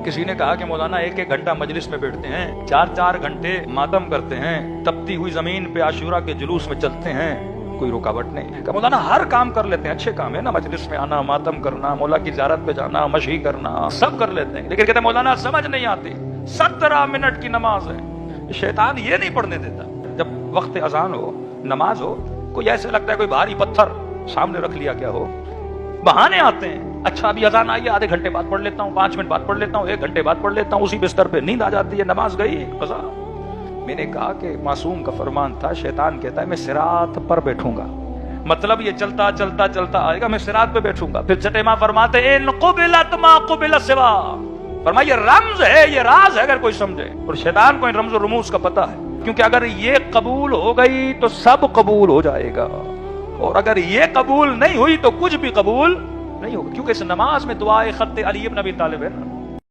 کسی نے کہا کہ مولانا ایک ایک گھنٹہ مجلس میں بیٹھتے ہیں، 4 گھنٹے ماتم کرتے ہیں، تپتی ہوئی زمین پہ عاشورہ کے جلوس میں چلتے ہیں، کوئی رکاوٹ نہیں کہ مولانا ہر کام کر لیتے ہیں، اچھے کام ہے نا، مجلس میں آنا، ماتم کرنا، مولا کی زیارت پہ جانا، مشی کرنا، سب کر لیتے ہیں، لیکن کہتے ہیں مولانا سمجھ نہیں آتی، 17 منٹ کی نماز ہے۔ شیطان یہ نہیں پڑھنے دیتا۔ جب وقت اذان ہو، نماز ہو، کوئی ایسے لگتا ہے کوئی بھاری پتھر سامنے رکھ لیا کیا ہو، بہانے آتے ہیں، اچھا ابھی اذان آئی ہے، آدھے گھنٹے بعد پڑھ لیتا ہوں، 5 منٹ بعد پڑھ لیتا ہوں، 1 گھنٹے بعد پڑھ لیتا ہوں، اسی بستر پہ نیند آ جاتی ہے، نماز گئی قضا۔ میں نے کہا کہ معصوم کا فرمان تھا، شیطان کہتا ہے میں صراط پر بیٹھوں گا، مطلب یہ چلتا چلتا چلتا آئے گا، میں صراط پہ بیٹھوں گا۔ پھر چھٹے ماں فرماتے ہیں ان قبلت ما قبل سوا، فرمایا یہ رمز ہے، یہ راز ہے اگر کوئی سمجھے، اور شیطان کو ان رمز و رموز کا پتہ ہے، کیونکہ اگر یہ قبول ہو گئی تو سب قبول ہو جائے گا، اور اگر یہ قبول نہیں ہوئی تو کچھ بھی قبول نہیں ہوگا، کیونکہ اس نماز میں دعائے خط علی ابن ابی طالب ہے نا۔